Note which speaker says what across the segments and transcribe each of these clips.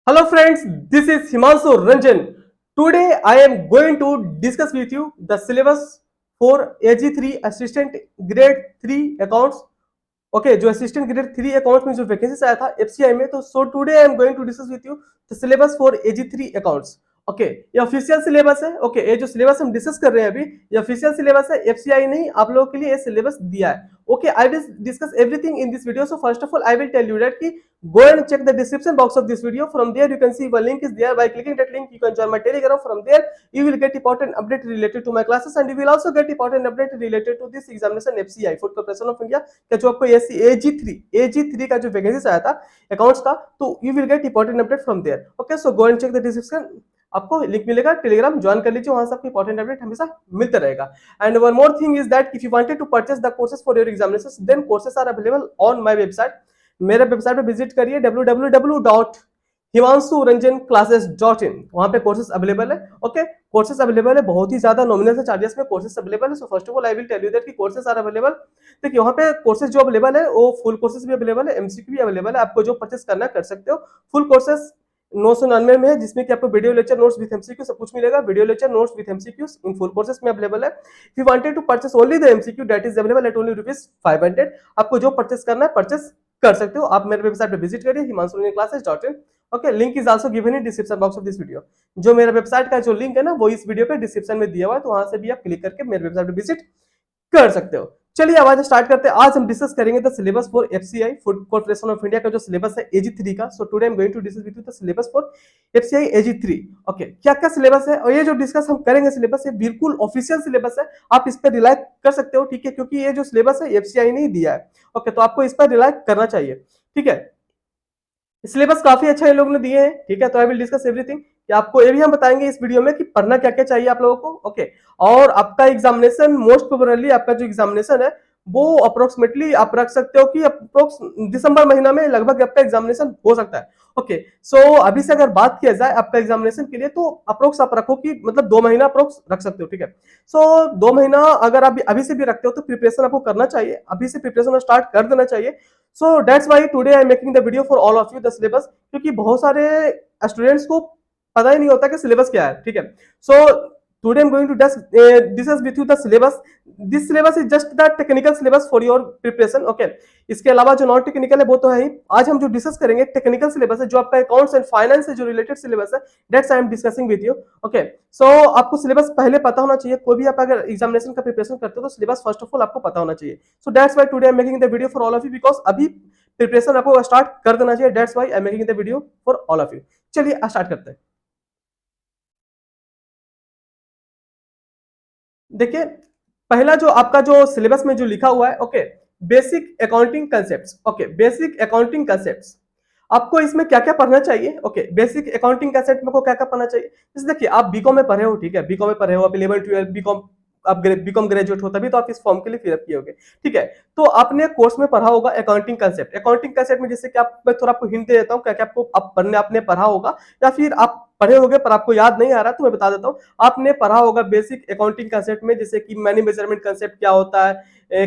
Speaker 1: Hello friends, this is Himanshu Ranjan. Today I am going to discuss with you the syllabus for AG3 Assistant Grade 3 Accounts. Okay, जो assistant grade 3 accounts में जो vacancy आया था FCI में, तो so today I am going to discuss with you the syllabus for एजी3 accounts. Okay, ये official syllabus है. ओके, ये जो सिलेबस हम डिस्कस कर रहे हैं अभी, ये ऑफिशियल सिलेबस है. एफसीआई नहीं आप लोगों के लिए ये सिलेबस दिया है. Okay, I will discuss everything in this video. So first of all, I will tell you that ki go and check the description box of this video. From there, you can see one link is there. By clicking that link, you can join my Telegram. From there, you will get important update related to my classes, and you will also get important update related to this examination FCI Food Corporation of India का जो आपको AG3 का जो vacancy आया था accounts का, तो you will get important update from there. Okay, so go and check the description. आपको लिंक मिलेगा, टेलीग्राम ज्वाइन कर लीजिए, वहां से आपको इंपॉर्टेंट अपडेट हमेशा मिलता रहेगा. And one more thing is that if you wanted to purchase the courses for your examinations, then courses are available on my website. मेरे वेबसाइट पे विजिट करिए www.himansuranjanclasses.in. वहां पे कोर्सेज अवेलेबल है. ओके, कोर्सेज अवेलेबल है, बहुत ही ज्यादा नॉमिनल चार्जेस में कोर्सेज अवेलेबल है. So first of all I will tell you that कि कोर्सेज आर अवेलेबल. देखिए वहां पे कोर्सेज जो अवेलेबल है वो फुल कोर्सेज भी अवेलेबल है, एमसीक्यू भी अवेलेबल है. आपको जो परचेस करना कर सकते हो. फुल कोर्सेज 999 में है, जिसमें कि आपको video lecture notes with MCQ सब कुछ मिलेगा. Video lecture notes with MCQ in full courses में अवेलेबल है. If you wanted to purchase only the MCQ, that is available at only ₹500. आपको जो परचेस करना है परचेस कर सकते हो. आप मेरे वेबसाइट पे विजिट करिए himansuranjanclasses.in. Okay, link is also given in description box of this video. जो मेरा वेबसाइट का जो लिंक है ना, वो इस वीडियो के डिस्क्रिप्शन में दिया हुआ है, तो वहां से भी आप क्लिक करके मेरे वेबसाइट पे विजिट कर सकते हो. चलिए आवाज स्टार्ट करते हैं. आज हम डिस्कस करेंगे the syllabus for FCI food corporation of India का जो सिलेबस है एजी3 का. So today I am going to discuss with you the syllabus for FCI एजी3. ओके, क्या क्या सिलेबस है, और ये जो डिस्कस हम करेंगे सिलेबस, ये बिल्कुल ऑफिशियल सिलेबस है. आप इस पर रिलाई कर सकते हो, ठीक है, क्योंकि ये जो सिलेबस है एफसीआई ने ही दिया है. ओके, तो आपको इस पर रिलाई करना चाहिए, ठीक है. सिलेबस काफी अच्छा इन लोगों ने दिए हैं, ठीक है. तो आई विल डिस्कस एवरीथिंग कि आपको ये भी हम बताएंगे इस वीडियो में कि पढ़ना क्या क्या चाहिए आप लोगों को. ओके, और आपका एग्जामिनेशन मोस्ट प्रोबेबली आपका जो एग्जामिनेशन है वो अप्रोक्सीमेटली आप रख सकते हो कि अप्रोक्स दिसंबर महीना में लगभग आपका एग्जामिनेशन हो सकता है. ओके, सो अभी से अगर बात किया जाए आपका एग्जामिनेशन के लिए, तो अप्रोक्स आप रखो कि मतलब 2 महीना अप्रोक्स रख सकते हो, ठीक है. सो 2 महीना अगर आप अभी से भी रखते हो तो प्रिपरेशन आपको करना चाहिए, अभी से प्रिपरेशन स्टार्ट कर देना चाहिए. So that's why today I am making the video for all of you the syllabus, क्योंकि बहुत सारे स्टूडेंट्स को पता ही नहीं होता कि सिलेबस क्या है, ठीक है. सो today I'm going to discuss with you the syllabus. This syllabus is just the technical syllabus for your preparation. Okay, इसके अलावा जो नॉन टेक्निकल है वो तो है ही. आज हम जो डिस्कस करेंगे टेक्निकल सिलेबस है, जो आपका अकाउंट्स एंड फाइनेंस से जो रिलेटेड सिलेबस है, that's I am discussing with you. Okay, so आपको सिलेबस पहले पता होना चाहिए. कोई भी आप अगर एग्जामिनेशन का प्रिपरेशन करते हो तो सिलेबस फर्स्ट ऑफ ऑल आपको पता होना चाहिए. So that's why today I am making the video for all of you, because अभी प्रिपरेशन आपको स्टार्ट कर देना चाहिए. That's why I am making the video for all of you. चलिए स्टार्ट करते हैं. देखिए, पहला जो आपका जो सिलेबस में जो लिखा हुआ है, okay, basic accounting concepts. Okay, basic accounting concepts. आपको इसमें क्या क्या पढ़ना चाहिए. ओके, बेसिक अकाउंटिंग कंसेप्ट में को क्या क्या पढ़ना चाहिए. जैसे देखिए आप बीकॉम में पढ़े हो, ठीक है, बीकॉम में पढ़े हो, आप 11 12 बीकॉम, आप बीकॉम ग्रेजुएट हो तभी तो आप इस फॉर्म के लिए फिलअप किए होगे, ठीक है. तो आपने कोर्स में पढ़ा होगा अकाउंटिंग कंसेप्ट. अकाउंटिंग कंसेप्ट में जैसे कि आप, मैं थोड़ा आपको हिंट दे देता हूँ क्या क्या आपको आप पढ़ने आपने पढ़ा होगा, या फिर आप पढ़े होगे पर आपको याद नहीं आ रहा, तो मैं बता देता हूँ. आपने पढ़ा होगा बेसिक अकाउंटिंग कंसेप्ट में, जैसे कि मनी मेजरमेंट कंसेप्ट क्या होता है,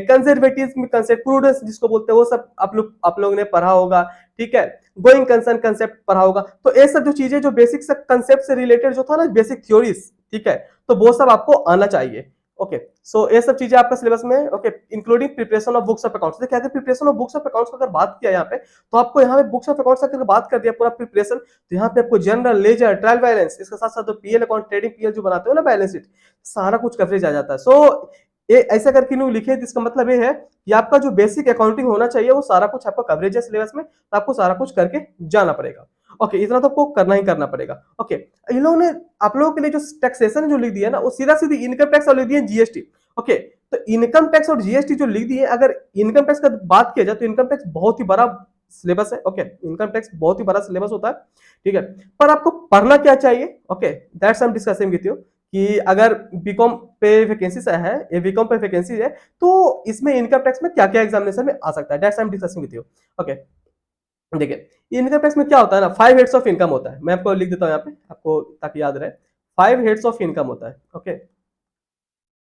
Speaker 1: कंजर्वेटिव कंसेप्ट, प्रूडेंस जिसको बोलते हैं, वो सब आप लोगों ने पढ़ा होगा, ठीक है. गोइंग कंसर्न कंसेप्ट पढ़ा होगा. तो ये सब जो चीजें जो बेसिक कंसेप्ट से रिलेटेड जो था ना, बेसिक थ्योरीज, ठीक है, तो वो सब आपको आना चाहिए. ओके, सो ये सब चीजें आपका सिलेबस में. Okay, including preparation of books of accounts. देखिए अगर preparation of books of accounts की अगर बात किया यहाँ पे, तो आपको यहाँ पे बुक्स ऑफ अकाउंट्स अगर बात कर दिया पूरा प्रिपरेशन, तो यहाँ पे आपको जनरल, लेजर, ट्रायल बैलेंस, इसके साथ साथ पीएल अकाउंट, ट्रेडिंग पीएल जो बनाते हो ना, बैलेंस शीट, सारा कुछ कवरेज आ जाता है. सो ये ऐसा करके नहीं लिखे, इसका मतलब ये है कि आपका जो बेसिक अकाउंटिंग होना चाहिए वो सारा कुछ आपका कवरेज है सिलेबस में, तो आपको सारा कुछ करके जाना पड़ेगा. ओके, इतना तो आपको करना ही करना पड़ेगा. ओके, इन लोगों ने आप लोगों के लिए जो टैक्सेशन जो लिख दिया ना, वो सीधा सीधी इनकम टैक्स और लिख दिया जीएसटी. ओके, तो इनकम टैक्स और जीएसटी जो लिख दिए, अगर इनकम टैक्स का बात किया जाए तो इनकम टैक्स बहुत ही बड़ा सिलेबस है. ओके, इनकम टैक्स बहुत ही बड़ा सिलेबस होता है, ठीक है. पर आपको पढ़ना क्या चाहिए. Okay, that's I am discussing with you कि अगर बीकॉम पे वैकेंसी है, ये बीकॉम पे वैकेंसी है, तो इसमें इनकम टैक्स में क्या क्या एग्जामिनेशन में आ सकता है, that's I am discussing with you. Okay, देखिए इनकम टैक्स में क्या होता है ना, 5 हेड्स ऑफ इनकम होता है. मैं आपको लिख देता हूँ यहाँ पे आपको ताकि याद रहे. 5 हेड्स ऑफ इनकम होता है. Okay,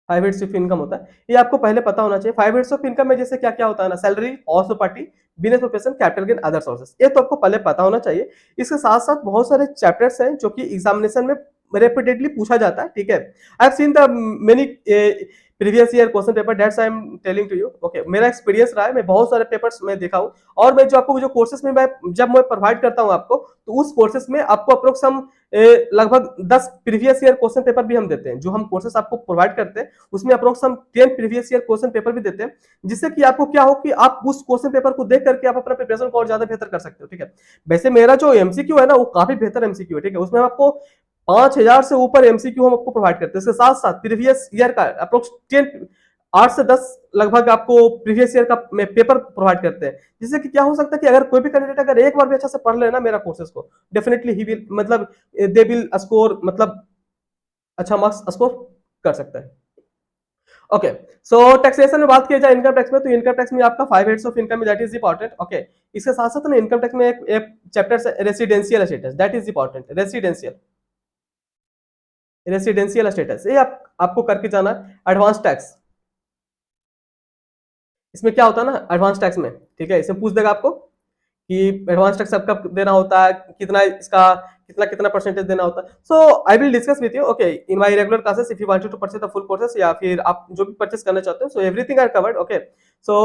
Speaker 1: five heads of income होता है, ये आपको पहले पता होना चाहिए। फाइव हेड्स ऑफ इनकम में जैसे क्या क्या होता है ना, salary, horse party, business profession, capital gain, other sources, ये तो आपको पहले पता होना चाहिए। इसके साथ साथ बहुत सारे चैप्टर्स हैं जो कि एग्जामिनेशन में रेपिटेडली पूछा जाता है, ठीक है। I have seen the many previous year question paper, that's I am telling to you, okay. मेरा एक्सपीरियंस रहा है, मैं बहुत सारे पेपर्स में देखा हूँ, और मैं जो आपको जो कोर्सेज में मैं जब मैं प्रोवाइड करता हूँ आपको, तो उस कोर्सेज में आपको अप्रोक्स हम लगभग 10 प्रीवियस ईयर क्वेश्चन पेपर भी हम देते हैं। जो हम कोर्सेज आपको प्रोवाइड करते हैं उसमें अप्रोक्स हम 10 प्रीवियस ईयर क्वेश्चन पेपर भी देते हैं, जिससे कि आपको क्या हो कि आप उस क्वेश्चन पेपर को देख करके आप अपना प्रिपरेशन को और ज्यादा बेहतर कर सकते हो, ठीक है। वैसे मेरा जो एमसीक्यू है ना, वो काफी बेहतर एमसीक्यू है, ठीक है। उसमें हम आपको 5000 से ऊपर एमसीक्यू हम आपको प्रोवाइड करते हैं। इसके साथ साथ प्रीवियस ईयर का अप्रोक्स 10 8 से 10 लगभग आपको प्रीवियस ईयर का पेपर प्रोवाइड करते हैं, जिससे कि क्या हो सकता है कि अगर कोई भी कैंडिडेट अगर एक बार भी अच्छा से पढ़ लेना मेरा कोर्सेज को, डेफिनेटली ही विल मतलब दे विल स्कोर, मतलब अच्छा मार्क्स स्कोर कर सकता है। ओके, सो टैक्सेशन में बात किया जाए इनकम टैक्स में, तो इनकम टैक्स में आपका 5 heads of income that is important, okay. इसके साथ साथ ना इनकम टैक्स में एक चैप्टर है residential status, that is important. Residential status ये आपको करके जाना। एडवांस टैक्स, इसमें क्या होता है ना एडवांस टैक्स में, ठीक है, इसमें पूछ देगा आपको कि एडवांस टैक्स आपका देना होता है, कितना इसका कितना कितना परसेंटेज देना होता है। So I will discuss with you, okay, in my regular classes if you wanted to purchase the full courses, या फिर आप जो भी परचेज करना चाहते हो, so everything are covered, okay. So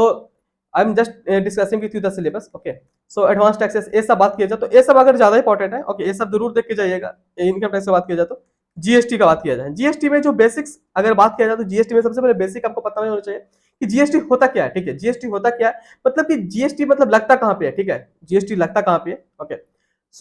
Speaker 1: I am just discussing with you the syllabus, okay. So advance taxes ये सब बात किया जाए तो ये सब अगर ज्यादा इंपॉर्टेंट है, ओके, ये सब जरूर देख के जाइएगा। इनकम टैक्स से बात किया जाए तो जीएसटी का बात किया जाए, जीएसटी में जो बेसिक्स अगर बात किया जाए तो जीएसटी में सबसे पहले बेसिक आपको पता नहीं होना चाहिए कि जीएसटी होता क्या है, ठीक है। जीएसटी होता क्या है, मतलब कि जीएसटी मतलब लगता कहाँ पे है, ठीक है। जीएसटी लगता कहाँ पे है, ओके।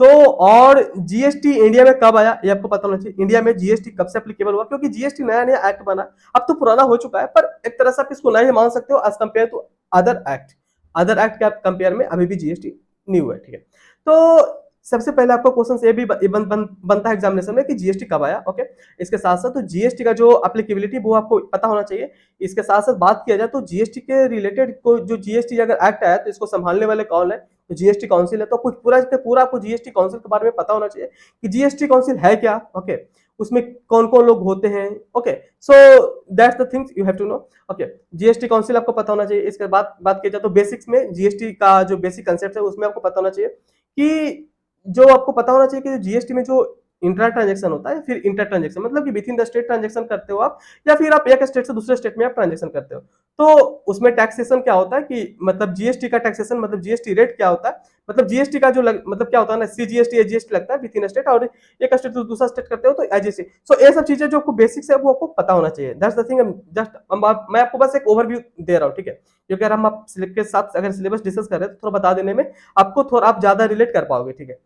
Speaker 1: सो और जीएसटी इंडिया में कब आया ये आपको पता होना चाहिए। इंडिया में जीएसटी कब से एप्लीकेबल हुआ, क्योंकि जीएसटी नया नया एक्ट बना, अब तो पुराना हो चुका है, पर एक तरह से आप इसको नया ही मान सकते हो as compare to other act. Other act के कंपेयर में अभी भी जीएसटी न्यू है, ठीक है। तो सबसे पहले आपको क्वेश्चन ये भी बनता है एग्जामिनेशन में कि जीएसटी कब आया, ओके। इसके साथ साथ तो जीएसटी का जो एप्लीकेबिलिटी वो आपको पता होना चाहिए। इसके साथ साथ बात किया जाए तो जीएसटी के रिलेटेड को जो जीएसटी अगर एक्ट आया तो इसको संभालने वाले कौन है, तो जीएसटी काउंसिल है। तो कुछ पूरा पूरा आपको जीएसटी काउंसिल के बारे में पता होना चाहिए कि जीएसटी काउंसिल है क्या, ओके, उसमें कौन कौन लोग होते हैं, okay. So that's the things you have to know, okay. GST council आपको पता होना चाहिए। इसके बाद बात किया जाए तो बेसिक्स में जीएसटी का जो बेसिक कंसेप्ट है उसमें आपको पता होना चाहिए कि जो आपको पता होना चाहिए कि जीएसटी में जो इंट्रा ट्रांजेक्शन होता है, फिर इंटर ट्रांजेक्शन, मतलब कि with in the state transaction करते हो आप, या फिर आप एक स्टेट से दूसरे स्टेट में आप ट्रांजेक्शन करते हो। तो उसमें टैक्सेशन क्या होता है कि मतलब जीएसटी का टैक्सेशन मतलब जीएसटी रेट क्या होता है, मतलब जीएसटी का जो मतलब क्या होता है ना, सीजीएसटी एजीएसटी लगता है विद इन स्टेट, और एक स्टेट से दूसरा स्टेट करते हो तो एजीएसटी। सो ये सब चीजें जो आपको बेसिक्स है वो आपको पता होना चाहिए। दैट्स द थिंग, जस्ट मैं आपको बस एक ओवरव्यू दे रहा हूँ, ठीक है। क्योंकि अगर हम आप के साथ अगर सिलेबस डिस्कस कर रहे हैं तो थोड़ा बता देने में आपको थोड़ा आप ज्यादा रिलेट कर पाओगे, ठीक है।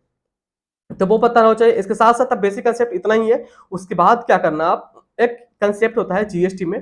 Speaker 1: तो वो पता होना चाहिए। इसके साथ साथ अब बेसिक कंसेप्ट इतना ही है। उसके बाद क्या करना, आप एक कंसेप्ट होता है जीएसटी में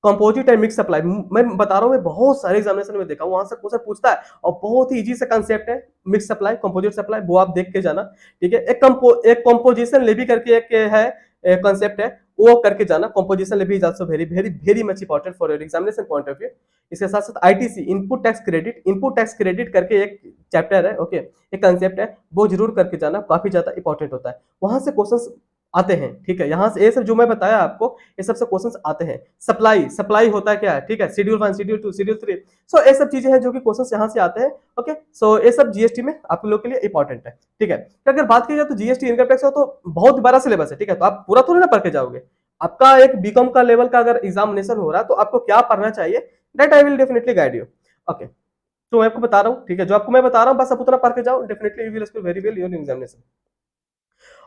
Speaker 1: कंपोजिट एंड मिक्स सप्लाई। मैं बता रहा हूँ, मैं बहुत सारे एग्जामिनेशन में देखा हूँ, वहां से क्वेश्चन पूछता है और बहुत ही इजी सा कंसेप्ट है मिक्स सप्लाई, कंपोजिट सप्लाई, वो आप देख के जाना, ठीक है। एक कंपोजिशन लेवी करके एक है कंसेप्ट है, वो करके जाना। Composition levy is also very very very much important for your examination point of view. इसके साथ साथ आईटीसी, इनपुट टैक्स क्रेडिट करके एक चैप्टर है, ओके, एक कंसेप्ट है, वो जरूर करके जाना, काफी ज्यादा इंपॉर्टेंट होता है। वहां से क्वेश्चन आते हैं, ठीक है। यहाँ से ये सब जो मैं बताया आपको, ये सबसे क्वेश्चंस आते हैं। सप्लाई, सप्लाई होता है क्या है, ठीक है, शेड्यूल 1, शेड्यूल 2, शेड्यूल 3। सो ये सब चीजें हैं जो कि क्वेश्चंस यहाँ से आते हैं, ओके। सो ये सब जीएसटी में आप लोग के लिए इंपॉर्टेंट है, ठीक है। तो अगर बात की जाए तो जीएसटी इनकम टैक्स हो तो बहुत बड़ा सिलेबस है, ठीक है। तो आप पूरा थोड़ी ना पढ़ के जाओगे। आपका एक बीकॉम का लेवल का अगर एग्जामिनेशन हो रहा है तो आपको क्या पढ़ना चाहिए, that I will definitely guide you, okay. तो मैं आपको बता रहा हूँ, ठीक है, जो आपको मैं बता रहा हूँ बस आप उतना पढ़ के जाओ, definitely you will score very well your examination.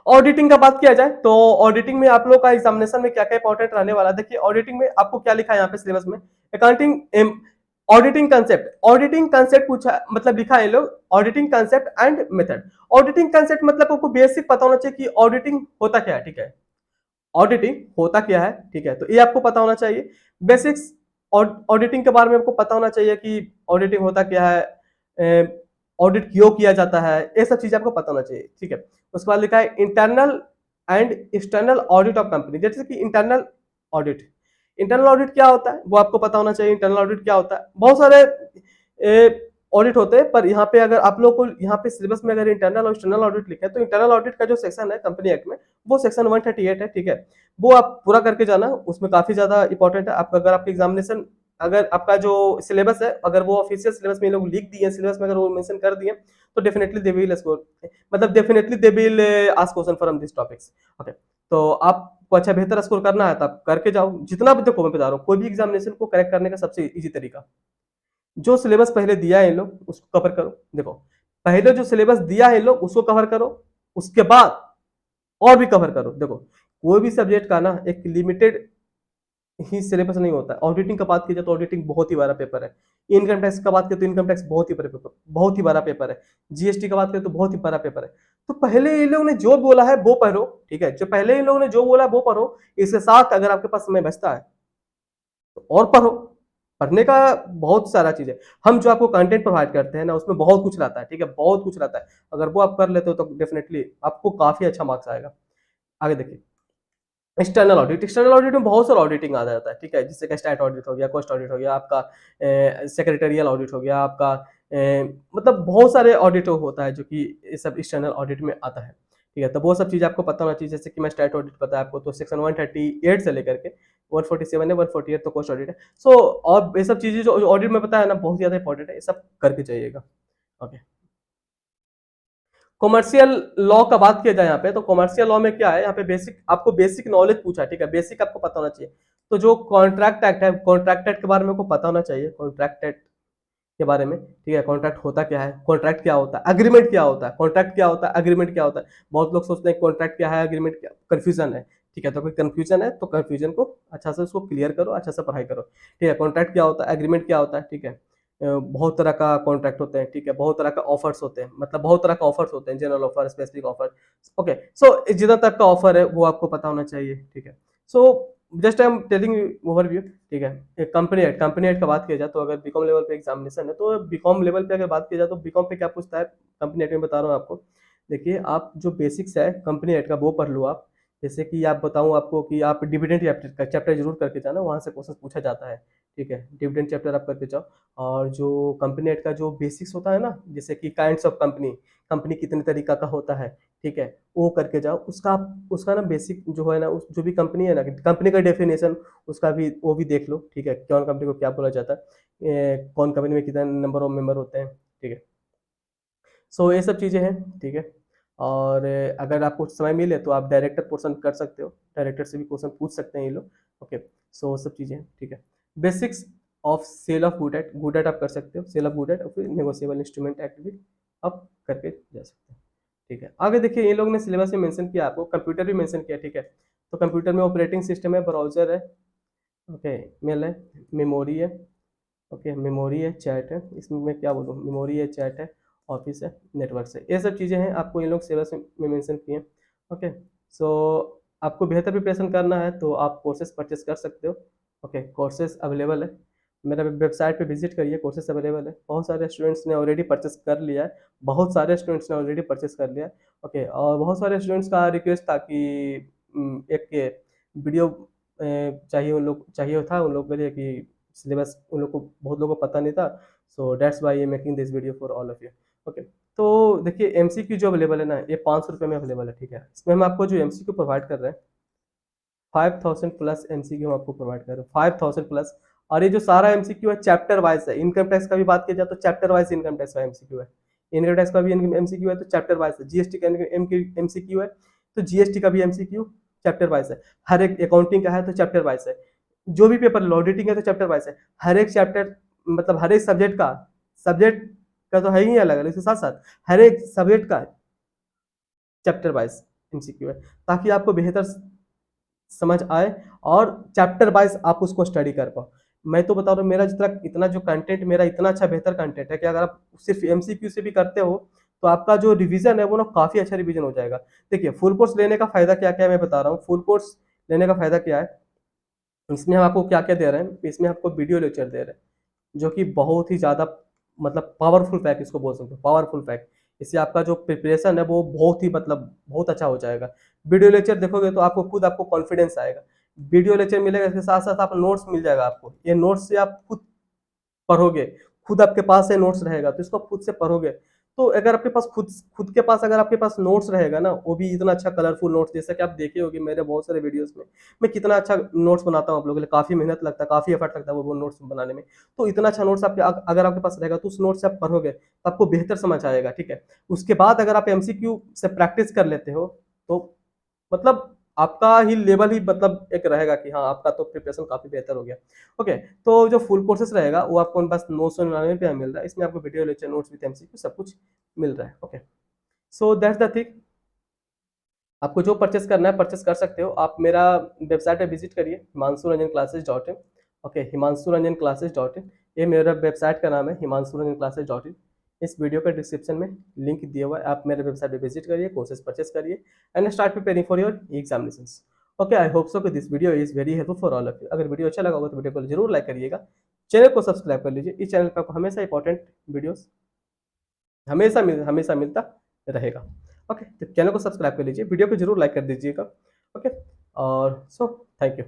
Speaker 1: Auditing का बात किया जाए तो ऑडिटिंग में आप लोग का एग्जामिनेशन में क्या क्या इंपॉर्टेंट रहने वाला है, देखिए ऑडिटिंग में आपको क्या लिखा है यहाँ पे सिलेबस में, अकाउंटिंग ऑडिटिंग कंसेप्ट पूछा, मतलब लिखा है लोग auditing concept and method. Auditing concept मतलब आपको बेसिक पता होना चाहिए कि ऑडिटिंग होता क्या है, ठीक है। ऑडिटिंग होता क्या है, ठीक है, तो ये आपको पता होना चाहिए। बेसिक्स ऑडिटिंग के बारे में आपको पता होना चाहिए कि ऑडिटिंग होता क्या है, ऑडिट क्यों किया जाता है, ये सब चीजें आपको पता होना चाहिए, ठीक है। उसके बाद लिखा है internal and external audit of company, जैसे कि इंटरनल ऑडिट क्या होता है वो आपको पता होना चाहिए। इंटरनल ऑडिट क्या होता है, बहुत सारे ऑडिट होते हैं, पर यहाँ पे अगर आप लोग को यहाँ पे सिलेबस में अगर इंटरनल और एक्सटर्नल ऑडिट लिखा है, तो इंटरनल ऑडिट का जो सेक्शन है कंपनी एक्ट में, वो सेक्शन 138 है, ठीक है। वो आप पूरा करके जाना, उसमें काफी ज्यादा इंपॉर्टेंट है। आपका अगर आपका एग्जामिनेशन, अगर आपका जो सिलेबस है, अगर वो ऑफिशियल सिलेबस में ये लोग लिख दिए, सिलेबस में अगर वो मेंशन कर दिए, तो डेफिनेटली दे विल स्कोर, मतलब definitely they will ask question from this topics. Okay, तो आपको अच्छा बेहतर स्कोर करना है तो आप करके जाओ, जितना भी, देखो मैं बता रहा हूँ, कोई भी एग्जामिनेशन को करेक्ट करने का सबसे इजी तरीका, जो सिलेबस पहले दिया है इन लोग उसको कवर करो। देखो, पहले जो सिलेबस दिया है इन लोग उसको कवर करो, उसके बाद और भी कवर करो। देखो, कोई भी सब्जेक्ट का ना एक लिमिटेड ही सिलेबस नहीं होता है। ऑडिटिंग का बात की जाए तो ऑडिटिंग बहुत ही बड़ा पेपर है। इनकम टैक्स का बात करें तो इनकम टैक्स बहुत ही बड़ा पेपर, बहुत ही बड़ा पेपर है। जीएसटी का बात करें तो बहुत ही बड़ा पेपर है। तो पहले इन लोगों ने जो बोला है वो पढ़ो, ठीक है, जो पहले इन लोगों ने जो बोला है वो पढ़ो। इसके साथ अगर आपके पास समय बचता है तो और पढ़ो। पढ़ने का बहुत सारा चीज है। हम जो आपको कंटेंट प्रोवाइड करते हैं ना, उसमें बहुत कुछ रहता है, ठीक है, बहुत कुछ रहता है। अगर वो आप कर लेते हो तो डेफिनेटली आपको काफी अच्छा मार्क्स आएगा। आगे देखिए, एक्सटर्नल ऑडिट, एक्सटर्नल ऑडिट में बहुत सारा ऑडिटिंग आ जाता है, ठीक है, जैसे कि स्टैट ऑडिट हो गया, कॉस्ट ऑडिट हो गया, आपका सेक्रेटरियल ऑडिट हो गया, आपका मतलब बहुत सारे ऑडिट होता है जो कि ये सब एक्सटर्नल ऑडिट में आता है, ठीक है। तो वो सब चीज़ आपको पता होना चाहिए। जैसे कि मैं स्टैट ऑडिट पता है आपको, तो सेक्शन 138 से लेकर के 147 है, 148 तो कॉस्ट ऑडिट है। सो और ये सब चीज़ें जो ऑडिट में पता है ना, बहुत ज़्यादा इंपॉर्टेंट है, ये सब करके जाइएगा। ओके, कॉमर्शियल लॉ का बात किया जाए यहाँ पे, तो कॉमर्शियल लॉ में क्या है, यहाँ पे बेसिक आपको बेसिक नॉलेज पूछा है, ठीक है, बेसिक आपको पता होना चाहिए। तो जो कॉन्ट्रैक्ट एक्ट है, कॉन्ट्रैक्ट एक्ट के बारे में आपको पता होना चाहिए, कॉन्ट्रैक्ट एक्ट के बारे में, ठीक है। कॉन्ट्रैक्ट होता क्या है, कॉन्ट्रैक्ट क्या होता है, एग्रीमेंट क्या होता है, कॉन्ट्रैक्ट क्या होता है, एग्रीमेंट क्या होता है। बहुत लोग सोचते हैं कॉन्ट्रैक्ट क्या है, एग्रीमेंट क्या, कंफ्यूजन है, ठीक है। तो कोई कंफ्यूजन है तो कंफ्यूजन को अच्छा से उसको क्लियर करो, अच्छा से पढ़ाई करो, ठीक है। कॉन्ट्रैक्ट क्या होता है, एग्रीमेंट क्या होता है, ठीक है। बहुत तरह का कॉन्ट्रैक्ट होते हैं, ठीक है, बहुत तरह का ऑफर्स होते हैं, मतलब बहुत तरह का ऑफर्स होते हैं, general offer, specific offer. Okay, so जितना तक का ऑफर है वो आपको पता होना चाहिए, ठीक है। So just I am telling overview, ठीक है। एक कंपनी एड, कंपनी एड का बात किया जाए तो अगर बीकॉम लेवल पे एग्जामिनेशन है, तो बीकॉम लेवल पे अगर बात की जाए तो बीकॉम पे क्या पूछता है, कंपनी एड में बता रहा हूँ आपको। देखिए, आप जो बेसिक्स है कंपनी एड का वो पढ़ लो आप। जैसे कि आप बताऊं आपको कि आप डिविडेंड चैप्टर जरूर करके जाना, वहां से क्वेश्चन पूछा जाता है, ठीक है। डिविडेंड चैप्टर आप करके जाओ। और जो कंपनी एड का जो बेसिक्स होता है ना, जैसे कि काइंड्स ऑफ कंपनी, कंपनी कितने तरीका का होता है, ठीक है, वो करके जाओ। उसका ना बेसिक जो है ना, उस जो भी कंपनी है ना, कंपनी का डेफिनेशन, उसका भी वो भी देख लो, ठीक है, कौन कंपनी को क्या बोला जाता है, कौन कंपनी में कितने नंबर ऑफ मेंबर होते हैं, ठीक है। सो ये सब चीज़ें हैं, ठीक है। और अगर आपको समय मिले तो आप डायरेक्टर पोर्शन कर सकते हो, डायरेक्टर से भी क्वेश्चन पूछ सकते हैं ये लोग। ओके, सो वो सब चीज़ें हैं, ठीक है। Basics of sale of good at, good at आप कर सकते हो, सेल ऑफ गुड एट, और फिर नेगोशिएबल इंस्ट्रूमेंट एक्ट भी आप करके जा सकते हैं, ठीक है। आगे देखिए, ये लोग ने सिलेबस में मेंशन किया, आपको कंप्यूटर भी मेंशन किया, ठीक है। तो कंप्यूटर में ऑपरेटिंग सिस्टम है, ब्राउजर है, ओके, मेल है, मेमोरी है, ओके, मेमोरी है, चैट है, इसमें मैं क्या बोलूँ, मेमोरी है, चैट है, ऑफिस है, नेटवर्क है, ये सब चीज़ें हैं, आपको ये लोग सिलेबस में मेंशन किए हैं। ओके, सो आपको बेहतर प्रिपरेशन करना है तो आप कोर्सेज परचेस कर सकते हो। ओके, कोर्सेज अवेलेबल है, मेरा वेबसाइट पे विजिट करिए, कोर्सेज अवेलेबल है। बहुत सारे स्टूडेंट्स ने ऑलरेडी परचेस कर लिया है, बहुत सारे स्टूडेंट्स ने ऑलरेडी परचेस कर लिया है। ओके, और बहुत सारे स्टूडेंट्स का रिक्वेस्ट था कि एक वीडियो चाहिए, उन लोग चाहिए था उन लोग के लिए कि सिलेबस उन लोग को, बहुत लोगों को पता नहीं था। So that's why I am making this video for all of you. Okay, तो देखिए, एमसीक्यू जो अवेलेबल है ना, ये 500 रुपये में अवेलेबल है, ठीक है। इसमें हम आपको जो एमसीक्यू प्रोवाइड कर रहे हैं, 5000 प्लस एमसीक्यू हम आपको प्रोवाइड कर रहे हैं, 5000 प्लस। और ये जो सारा एमसीक्यू है चैप्टर वाइज है। इनकम टैक्स का भी बात किया जाए तो चैप्टर वाइज इनकम टैक्स का एमसीक्यू है, इनकम टैक्स का भी एमसीक्यू है तो चैप्टर वाइज है, जीएसटी का एमसीक्यू है तो जीएसटी का भी एमसीक्यू चैप्टर वाइज है। हर एक अकाउंटिंग का है तो चैप्टर वाइज है, जो भी पेपर ऑडिटिंग है तो चैप्टर वाइज है। हर एक चैप्टर, मतलब हर एक सब्जेक्ट का तो है ही अलग अलग, इसके साथ साथ हर एक सब्जेक्ट का चैप्टर वाइज एमसीक्यू है, ताकि आपको बेहतर समझ आए और चैप्टर वाइज आप उसको स्टडी कर पाओ। मैं तो बता रहा हूँ, मेरा जितना इतना जो कंटेंट, मेरा इतना अच्छा बेहतर कंटेंट है कि अगर आप सिर्फ एमसीक्यू से भी करते हो तो आपका जो रिवीजन है वो ना काफी अच्छा रिवीजन हो जाएगा। देखिए, फुल कोर्स लेने का फायदा क्या क्या है मैं बता रहा हूँ। फुल कोर्स लेने का फायदा क्या है, इसमें हम आपको क्या क्या दे रहे हैं, इसमें आपको वीडियो लेक्चर दे रहे हैं, जो कि बहुत ही ज़्यादा, मतलब पावरफुल पैक इसको बोल सकते हो, पावरफुल पैक। इससे आपका जो प्रिपरेशन है वो बहुत ही, मतलब बहुत अच्छा हो जाएगा। वीडियो लेक्चर देखोगे तो आपको खुद आपको कॉन्फिडेंस आएगा। वीडियो लेक्चर मिलेगा, इसके साथ साथ आप नोट्स मिल जाएगा आपको, ये नोट्स से आप खुद पढ़ोगे, खुद आपके पास है नोट्स रहेगा तो इसको आप खुद से पढ़ोगे। तो अगर आपके पास खुद खुद के पास अगर आपके पास नोट्स रहेगा ना, वो भी इतना अच्छा कलरफुल नोट्स, जैसा कि आप देखे होंगे मेरे बहुत सारे वीडियोस में मैं कितना अच्छा नोट्स बनाता हूँ आप लोगों के लिए, काफ़ी मेहनत लगता है, काफ़ी एफर्ट लगता है वो नोट्स बनाने में। तो इतना अच्छा नोट्स आपके अगर आपके पास रहेगा तो उस नोट्स से आप पढ़ोगे तो आपको बेहतर समझ आएगा, ठीक है। उसके बाद अगर आप एमसीक्यू से प्रैक्टिस कर लेते हो तो मतलब आपका ही लेवल ही मतलब एक रहेगा कि हाँ, आपका तो प्रिपरेशन काफ़ी बेहतर हो गया। ओके, तो जो फुल कोर्सेज़ रहेगा वो आपको बस 999 रुपये में मिल रहा है। इसमें आपको video lecture, notes with MCQ सब कुछ मिल रहा है। Okay, so that's the thing. आपको जो परचेस करना है परचेस कर सकते हो। आप मेरा वेबसाइट पे विजिट करिए, himanshuranjanclasses.in। ओके, himanshuranjanclasses.in, ये मेरा वेबसाइट का नाम है, himanshuranjanclasses.in। इस वीडियो के डिस्क्रिप्शन में लिंक दिया हुआ है, आप मेरे वेबसाइट पे विजिट करिए, कोर्सेज परचेस करिए and start preparing for your examinations. Okay, I hope so कि this video is very helpful for all of you. अगर वीडियो अच्छा लगा होगा तो वीडियो को जरूर लाइक करिएगा, चैनल को सब्सक्राइब कर लीजिए। इस चैनल पर आपको हमेशा इंपॉर्टेंट वीडियोस हमेशा मिलता रहेगा। ओके, तो चैनल को सब्सक्राइब कर लीजिए, वीडियो को जरूर लाइक कर दीजिएगा। ओके, और सो थैंक यू।